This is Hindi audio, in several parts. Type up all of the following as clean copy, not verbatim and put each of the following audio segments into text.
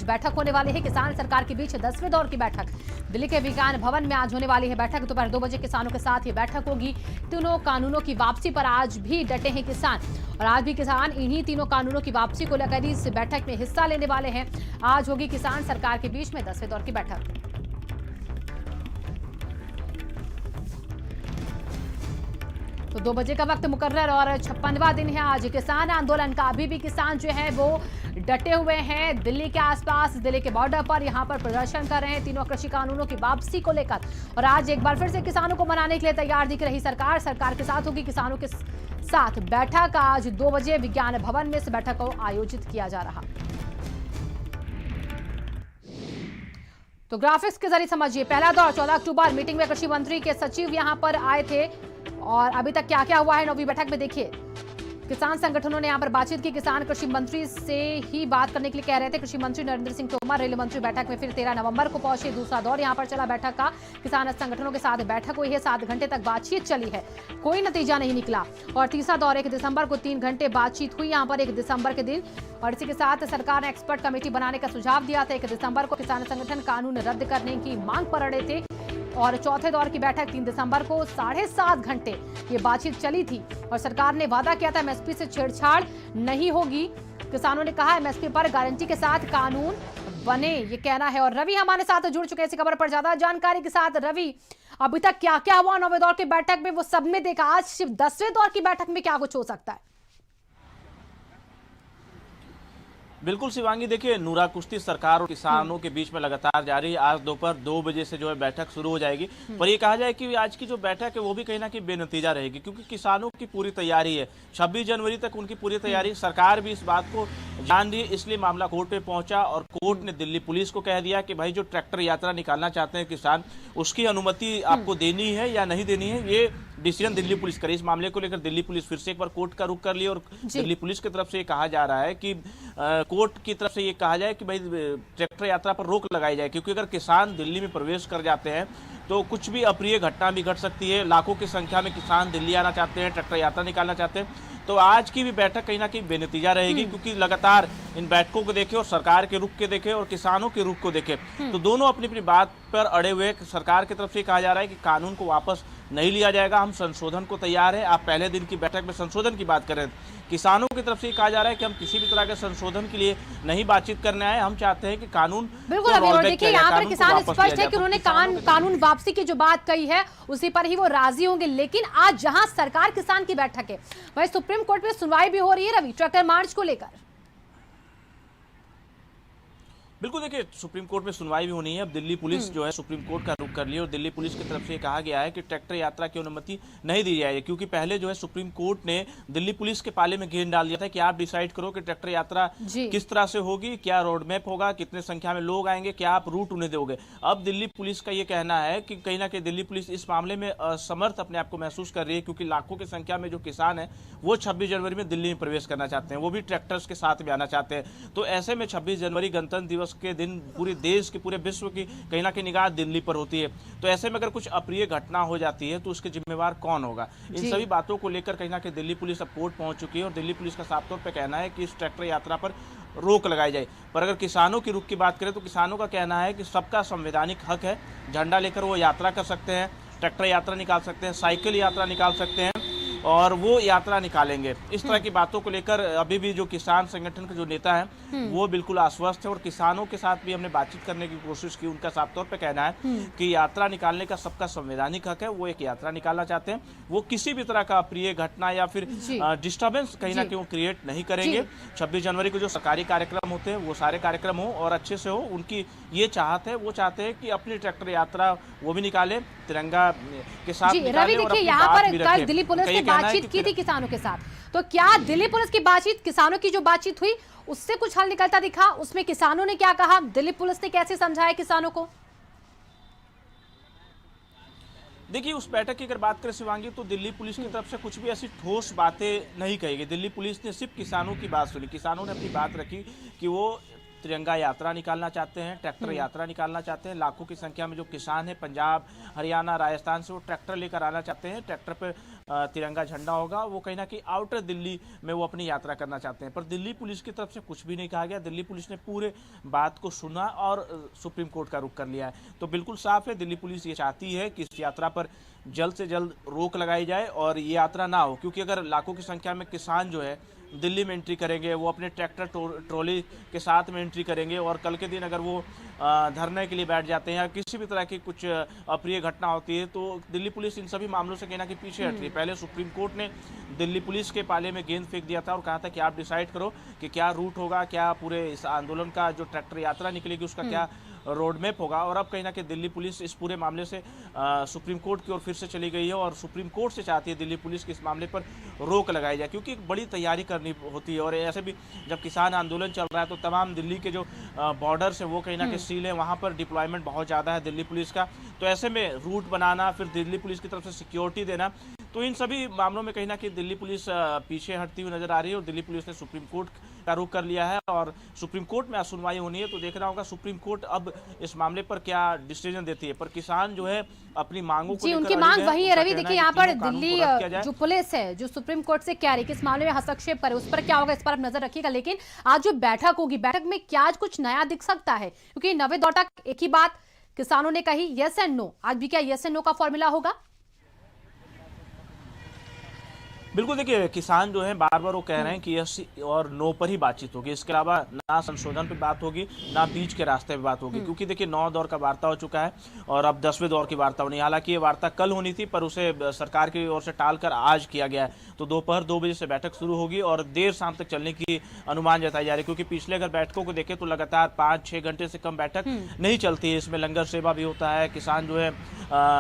आज बैठक होने वाली है किसान सरकार के बीच 10वें दौर की बैठक। दिल्ली के विज्ञान भवन में आज होने वाली है बैठक। दोपहर 2 बजे किसानों के साथ ये बैठक होगी। तीनों कानूनों की वापसी पर आज भी डटे हैं किसान और आज भी किसान इन्हीं तीनों कानूनों की वापसी को लेकर इस बैठक में हिस्सा लेने वाले हैं। आज होगी किसान सरकार के बीच में 10वें दौर की बैठक। तो 2 बजे का वक्त मुकर्रर और 56वां दिन है आज किसान आंदोलन का। अभी भी किसान जो है वो डटे हुए हैं दिल्ली के आसपास, दिल्ली के बॉर्डर पर यहाँ पर प्रदर्शन कर रहे हैं तीनों कृषि कानूनों की वापसी को लेकर। और आज एक बार फिर से किसानों को मनाने के लिए तैयार दिख रही सरकार। सरकार के साथ होगी किसानों के साथ बैठक। आज 2 बजे विज्ञान भवन में इस बैठक को आयोजित किया जा रहा। तो ग्राफिक्स के जरिए समझिए पहला दौर 14 अक्टूबर मीटिंग में कृषि मंत्री के सचिव यहां पर आए थे और अभी तक क्या क्या हुआ है 9वीं बैठक में देखिए। किसान संगठनों ने यहां पर बातचीत की। किसान कृषि मंत्री से ही बात करने के लिए कह रहे थे। कृषि मंत्री नरेंद्र सिंह तोमर रेल मंत्री बैठक में फिर 13 नवंबर को पहुंचे। दूसरा दौर यहां पर चला बैठक का। किसान संगठनों के साथ बैठक हुई है। 7 घंटे तक बातचीत चली है, कोई नतीजा नहीं निकला। और तीसरा दौर 1 दिसंबर को 3 घंटे बातचीत हुई यहां पर 1 दिसंबर के दिन। और इसी के साथ सरकार ने एक्सपर्ट कमेटी बनाने का सुझाव दिया था। 1 दिसंबर को किसान संगठन कानून रद्द करने की मांग पर अड़े थे। और चौथे दौर की बैठक 3 दिसंबर को 7.5 घंटे ये बातचीत चली थी और सरकार ने वादा किया था एमएसपी से छेड़छाड़ नहीं होगी। किसानों ने कहा एमएसपी पर गारंटी के साथ कानून बने, ये कहना है। और रवि हमारे साथ जुड़ चुके हैं इसी खबर पर ज्यादा जानकारी के साथ। रवि, अभी तक क्या क्या हुआ 9वें दौर की बैठक में, वो सब में देखा। आज सिर्फ 10वें दौर की बैठक में क्या कुछ हो सकता है? बिल्कुल शिवांगी, देखिए नूरा कुश्ती सरकार और किसानों के बीच में लगातार जारी है। आज दोपहर 2 बजे से जो है बैठक शुरू हो जाएगी। पर ये कहा जाए कि आज की जो बैठक है वो भी कहीं ना कहीं बेनतीजा रहेगी, क्योंकि किसानों की पूरी तैयारी है। 26 जनवरी तक उनकी पूरी तैयारी। सरकार भी इस बात को जान रही है, इसलिए मामला कोर्ट पे पहुंचा और कोर्ट ने दिल्ली पुलिस को कह दिया कि भाई जो ट्रैक्टर यात्रा निकालना चाहते हैं किसान, उसकी अनुमति आपको देनी है या नहीं देनी है, ये डिसीजन दिल्ली पुलिस करे। इस मामले को लेकर दिल्ली पुलिस फिर से एक बार कोर्ट का रुख कर लिया और दिल्ली पुलिस की तरफ से ये कहा जा रहा है कि कोर्ट की तरफ से ये कहा जाए कि भाई ट्रैक्टर यात्रा पर रोक लगाई जाए, क्योंकि अगर किसान दिल्ली में प्रवेश कर जाते हैं तो कुछ भी अप्रिय घटना भी घट सकती है। लाखों की संख्या में किसान दिल्ली आना चाहते हैं, ट्रैक्टर यात्रा निकालना चाहते हैं। तो आज की भी बैठक कहीं ना कहीं बेनतीजा रहेगी, क्योंकि लगातार इन बैठकों को देखे और सरकार के रुख के देखे और किसानों के रुख को देखे तो दोनों अपनी अपनी बात पर अड़े हुए। सरकार की तरफ से कहा जा रहा है कि कानून को वापस नहीं लिया जाएगा, हम संशोधन को तैयार है। आप पहले दिन की बैठक में संशोधन की बात करें। किसानों की तरफ से कहा जा रहा है कि हम किसी भी तरह के संशोधन के लिए नहीं बातचीत करने आए, हम चाहते हैं कि कानून बिल्कुल। अभी और देखिए यहाँ पर किसान स्पष्ट है कि उन्होंने कानून वापसी की जो बात कही है उसी पर ही वो राजी होंगे। लेकिन आज जहां सरकार किसान की बैठक है वहीं सुप्रीम कोर्ट में सुनवाई भी हो रही है रवि, ट्रैक्टर मार्च को लेकर। बिल्कुल, देखिए सुप्रीम कोर्ट में सुनवाई भी होनी है। अब दिल्ली पुलिस जो है सुप्रीम कोर्ट का रुख कर लिया और दिल्ली पुलिस की तरफ से कहा गया है कि ट्रैक्टर यात्रा की अनुमति नहीं दी जाएगी, क्योंकि पहले जो है सुप्रीम कोर्ट ने दिल्ली पुलिस के पाले में गेंद डाल दिया था कि आप डिसाइड करो कि ट्रैक्टर यात्रा किस तरह से होगी, क्या रोड मैप होगा, कितने संख्या में लोग आएंगे, क्या आप रूट उन्हें दोगे। अब दिल्ली पुलिस का ये कहना है कि कहीं ना कहीं दिल्ली पुलिस इस मामले में असमर्थ अपने आप को महसूस कर रही है, क्योंकि लाखों की संख्या में जो किसान है वो 26 जनवरी में दिल्ली में प्रवेश करना चाहते हैं, वो भी ट्रैक्टर्स के साथ में आना चाहते हैं। तो ऐसे में 26 जनवरी गणतंत्र दिवस के दिन पूरी देश की, पूरे विश्व की कहीं ना कहीं निगाह दिल्ली पर होती है। तो ऐसे में अगर कुछ अप्रिय घटना हो जाती है तो उसके जिम्मेवार कौन होगा? इन सभी बातों को लेकर कहीं ना कहीं दिल्ली पुलिस अब कोर्ट पहुंच चुकी है और दिल्ली पुलिस का साफ तौर पर कहना है कि इस ट्रैक्टर यात्रा पर रोक लगाई जाए। पर अगर किसानों की रुख की बात करें तो किसानों का कहना है कि सबका संवैधानिक हक है, झंडा लेकर वो यात्रा कर सकते हैं, ट्रैक्टर यात्रा निकाल सकते हैं, साइकिल यात्रा निकाल सकते हैं और वो यात्रा निकालेंगे। इस तरह की बातों को लेकर अभी भी जो किसान संगठन के जो नेता हैं वो बिल्कुल आश्वस्त है और किसानों के साथ भी हमने बातचीत करने की कोशिश की। उनका साफ तौर पे कहना है कि यात्रा निकालने का सबका संवैधानिक हक है, वो एक यात्रा निकालना चाहते हैं, वो किसी भी तरह का अप्रिय घटना या फिर डिस्टर्बेंस कहीं ना कहीं वो क्रिएट नहीं करेंगे। 26 जनवरी को जो सरकारी कार्यक्रम होते हैं वो सारे कार्यक्रम हो और अच्छे से हो, उनकी ये चाहत है। वो चाहते हैं कि अपनी ट्रैक्टर यात्रा वो भी निकाले, तिरंगा के साथ निकाले। देखिए यहाँ पर कल दिल्ली पुलिस ने बातचीत की थी किसानों के साथ, तो क्या दिल्ली पुलिस की बातचीत, किसानों की जो बातचीत हुई उससे कुछ हल निकलता दिखा? उसमें किसानों ने क्या कहा, दिल्ली पुलिस ने कैसे समझाया किसानों को? देखिए उस बैठक की अगर बात करें शिवांगी तो दिल्ली पुलिस की तरफ से कुछ भी ऐसी ठोस बातें नहीं कही गई। दिल्ली पुलिस ने सिर्फ किसानों की बात सुनी। किसानों ने अपनी बात रखी कि वो तिरंगा यात्रा निकालना चाहते हैं, ट्रैक्टर यात्रा निकालना चाहते हैं। लाखों की संख्या में जो किसान हैं पंजाब, हरियाणा, राजस्थान से वो ट्रैक्टर लेकर आना चाहते हैं, ट्रैक्टर पर तिरंगा झंडा होगा वो कहीं ना कहीं आउटर दिल्ली में वो अपनी यात्रा करना चाहते हैं। पर दिल्ली पुलिस की तरफ से कुछ भी नहीं कहा गया। दिल्ली पुलिस ने पूरे बात को सुना और सुप्रीम कोर्ट का रुख कर लिया है। तो बिल्कुल साफ है, दिल्ली पुलिस ये चाहती है कि इस यात्रा पर जल्द से जल्द रोक लगाई जाए और ये यात्रा ना हो, क्योंकि अगर लाखों की संख्या में किसान जो है दिल्ली में एंट्री करेंगे, वो अपने ट्रैक्टर ट्रॉली के साथ में एंट्री करेंगे और कल के दिन अगर वो धरने के लिए बैठ जाते हैं या किसी भी तरह की कुछ अप्रिय घटना होती है तो दिल्ली पुलिस इन सभी मामलों से कहीं ना कहीं पीछे हट रही है। पहले सुप्रीम कोर्ट ने दिल्ली पुलिस के पाले में गेंद फेंक दिया था और कहा था कि आप डिसाइड करो कि क्या रूट होगा, क्या पूरे इस आंदोलन का जो ट्रैक्टर यात्रा निकलेगी उसका क्या रोड मैप होगा। और अब कहीं ना कहीं दिल्ली पुलिस इस पूरे मामले से सुप्रीम कोर्ट की ओर फिर से चली गई है और सुप्रीम कोर्ट से चाहती है दिल्ली पुलिस की इस मामले पर रोक लगाई जाए, क्योंकि एक बड़ी तैयारी करनी होती है। और ऐसे भी जब किसान आंदोलन चल रहा है तो तमाम दिल्ली के जो बॉर्डर्स है वो कहीं ना कहीं सील है, वहाँ पर डिप्लॉयमेंट बहुत ज़्यादा है दिल्ली पुलिस का। तो ऐसे में रूट बनाना, फिर दिल्ली पुलिस की तरफ से सिक्योरिटी देना, तो इन सभी मामलों में कहीं ना कहीं दिल्ली पुलिस पीछे हटती हुई नजर आ रही है। और दिल्ली पुलिस ने सुप्रीम कोर्ट का रुख कर लिया है और सुप्रीम कोर्ट में आज सुनवाई होनी है, तो देखना होगा सुप्रीम कोर्ट अब इस मामले पर क्या डिसीजन देती है। पर किसान जो है अपनी मांगों को जी, उनकी मांग वही है रवि। देखिए यहाँ पर दिल्ली जो पुलिस है जो सुप्रीम कोर्ट से कह रही है कि इस मामले में हस्तक्षेप करे, उस पर क्या होगा इस पर आप नजर रखिएगा। लेकिन आज जो बैठक होगी, बैठक में क्या आज कुछ नया दिख सकता है? क्योंकि 90 दौर तक एक ही बात किसानों ने कही, यस एंड नो। आज भी क्या यस एंड नो का फॉर्मूला होगा? बिल्कुल, देखिए किसान जो है बार बार वो कह रहे हैं कि यस और नो पर ही बातचीत होगी, इसके अलावा ना संशोधन पे बात होगी ना बीच के रास्ते पे बात होगी। क्योंकि देखिए 9 दौर का वार्ता हो चुका है और अब 10वें दौर की वार्ता होनी है। हालांकि ये वार्ता कल होनी थी पर उसे सरकार की ओर से टालकर आज किया गया है। तो दोपहर 2 बजे से बैठक शुरू होगी और देर शाम तक चलने की अनुमान जताई जा रही है, क्योंकि पिछले अगर बैठकों को देखें तो लगातार 5-6 घंटे से कम बैठक नहीं चलती है। इसमें लंगर सेवा भी होता है, किसान जो है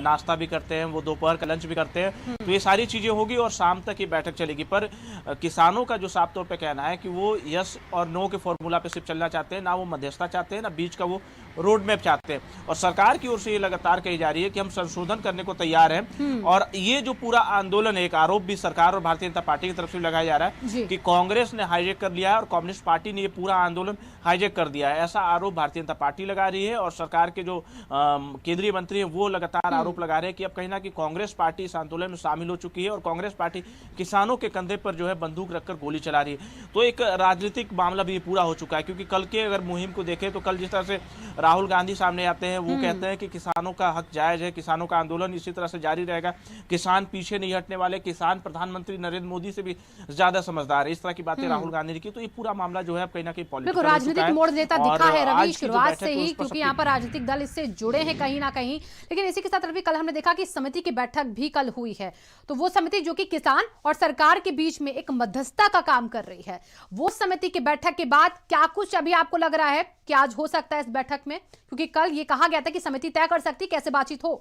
नाश्ता भी करते हैं, वो दोपहर का लंच भी करते हैं। तो ये सारी चीजें होगी और शाम तक ये बैठक चलेगी। पर किसानों का जो साफ तौर पे कहना है कि वो यस और नो के फॉर्मूला पे सिर्फ चलना चाहते हैं, ना वो मध्यस्थता चाहते हैं ना बीच का वो रोड मैप चाहते हैं। और सरकार की ओर से ये लगातार कही जा रही है कि हम संशोधन करने को तैयार हैं। और ये जो पूरा आंदोलन है, एक आरोप भी सरकार और भारतीय जनता पार्टी की तरफ से लगाया जा रहा है कि कांग्रेस ने हाईजैक कर लिया है और कम्युनिस्ट पार्टी ने ये पूरा आंदोलन हाईजैक कर दिया है। ऐसा आरोप भारतीय जनता पार्टी लगा रही है और सरकार के जो केंद्रीय मंत्री है वो लगातार आरोप लगा रहे हैं कि अब कहीं ना कहीं कांग्रेस पार्टी इस आंदोलन में शामिल हो चुकी है और कांग्रेस पार्टी किसानों के कंधे पर जो है बंदूक रखकर गोली चला रही है। तो एक राजनीतिक मामला भी पूरा हो चुका है, क्योंकि कल के अगर मुहिम को देखें तो कल जिस तरह से राहुल गांधी सामने आते हैं, वो कहते हैं कि किसानों का हक जायज है, किसानों का आंदोलन इसी तरह से जारी रहेगा, किसान पीछे नहीं हटने वाले, किसान प्रधानमंत्री नरेंद्र मोदी से भी ज्यादा समझदार है, इस तरह की बातें राहुल गांधी ने की। तो ये पूरा मामला जो है कहीं ना कहीं पॉलिटिकल राजनीतिक मोड़ लेता दिखा है रवि शुरुआत से ही, क्योंकि यहाँ पर राजनीतिक दल इससे जुड़े हैं कहीं ना कहीं। लेकिन इसी के साथ रवि कल हमने देखा कि समिति की बैठक भी कल हुई है, तो वो समिति जो कि किसान और सरकार के बीच में एक मध्यस्थता का काम कर रही है, वो समिति की बैठक के बाद क्या कुछ अभी आपको लग रहा है कि आज हो सकता है इस बैठक में? क्योंकि कल ये कहा गया था कि समिति तय कर सकती कैसे बातचीत हो।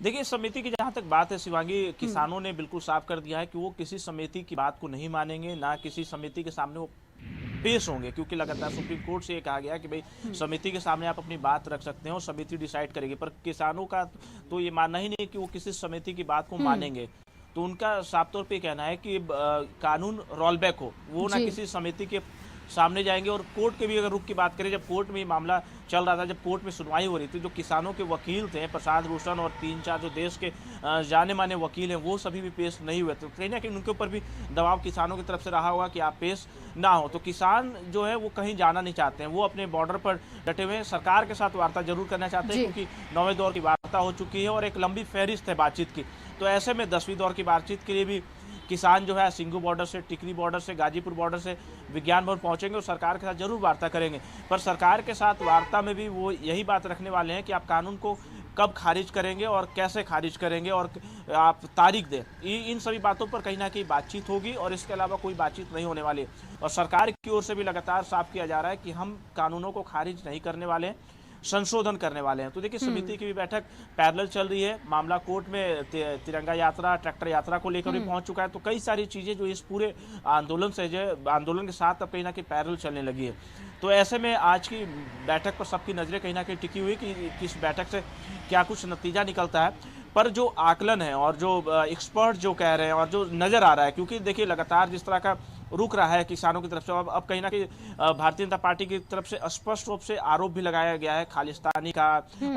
देखिए समिति की जहां तक बात है शिवांगी, किसानों ने बिल्कुल साफ कर दिया है कि वो किसी समिति की बात को नहीं मानेंगे, ना किसी समिति के सामने वो पेश होंगे, क्योंकि लगातार सुप्रीम कोर्ट से ये कहा गया कि भाई समिति के सामने आप अपनी बात रख सकते हो, समिति डिसाइड करेगी। पर किसानों का तो ये मानना ही नहीं कि वो किसी समिति की बात को मानेंगे। तो उनका साफ तौर पे कहना है कि कानून रोल बैक हो, वो ना किसी समिति के सामने जाएंगे। और कोर्ट के भी अगर रुख की बात करें, जब कोर्ट में ये मामला चल रहा था, जब कोर्ट में सुनवाई हो रही थी, जो किसानों के वकील थे प्रसाद भूषण और 3-4 जो देश के जाने माने वकील हैं वो सभी भी पेश नहीं हुए। तो कहीं ना कहीं उनके ऊपर भी दबाव किसानों की तरफ से रहा होगा कि आप पेश ना हो। तो किसान जो है वो कहीं जाना नहीं चाहते हैं, वो अपने बॉर्डर पर डटे हुए हैं, सरकार के साथ वार्ता जरूर करना चाहते हैं, क्योंकि 9वें दौर की वार्ता हो चुकी है और एक लंबी फहरिस्त है बातचीत की। तो ऐसे में 10वीं दौर की बातचीत के लिए भी किसान जो है सिंघू बॉर्डर से, टिकरी बॉर्डर से, गाजीपुर बॉर्डर से विज्ञान भवन पहुंचेंगे और सरकार के साथ जरूर वार्ता करेंगे। पर सरकार के साथ वार्ता में भी वो यही बात रखने वाले हैं कि आप कानून को कब खारिज करेंगे और कैसे खारिज करेंगे और आप तारीख दें। इन सभी बातों पर कहीं ना कहीं बातचीत होगी और इसके अलावा कोई बातचीत नहीं होने वाली। और सरकार की ओर से भी लगातार साफ किया जा रहा है कि हम कानूनों को खारिज नहीं करने वाले हैं, संशोधन करने वाले हैं। तो देखिए समिति की भी बैठक पैरेलल चल रही है, मामला कोर्ट में तिरंगा यात्रा, ट्रैक्टर यात्रा को लेकर भी पहुंच चुका है। तो कई सारी चीजें जो इस पूरे आंदोलन से जो आंदोलन के साथ अब कहीं ना कहीं पैरेलल चलने लगी है। तो ऐसे में आज की बैठक पर सबकी नजरें कहीं ना कहीं टिकी हुई कि किस बैठक से क्या कुछ नतीजा निकलता है। पर जो आकलन है और जो एक्सपर्ट जो कह रहे हैं और जो नजर आ रहा है, क्योंकि देखिए लगातार जिस तरह का रुक रहा है किसानों की तरफ से। अब कहीं ना कहीं भारतीय जनता पार्टी की तरफ से स्पष्ट रूप से आरोप भी लगाया गया है खालिस्तानी का,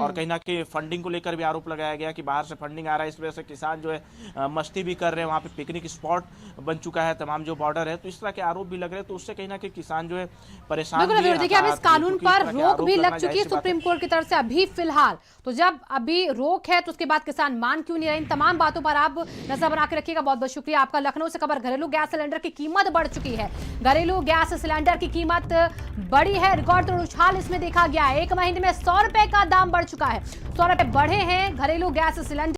और कहीं ना कहीं फंडिंग को लेकर भी आरोप लगाया गया कि बाहर से फंडिंग आ रहा है, इस वजह से किसान जो है मस्ती भी कर रहे हैं, वहाँ पे पिकनिक स्पॉट बन चुका है तमाम जो बॉर्डर है, तो इस तरह के आरोप भी लग रहे हैं। तो उससे कहीं ना कहीं किसान जो है परेशान भी है। देखिए, अब इस कानून पर रोक भी लग चुकी है है सुप्रीम कोर्ट की तरफ से अभी फिलहाल। तो जब अभी रोक है तो उसके बाद किसान मान क्यों नहीं रहे? इन तमाम बातों पर आप नजर बना के रखिएगा। बहुत बहुत शुक्रिया आपका। लखनऊ से खबर, घरेलू गैस सिलेंडर की कीमत बढ़ चुकी है। घरेलू गैस सिलेंडर की कीमत बढ़ी है, रिकॉर्ड तोड़ उछाल इसमें देखा गया है। एक महीने में 100 रुपए का दाम बढ़ चुका है। 100 रुपए बढ़े हैं घरेलू गैस सिलेंडर।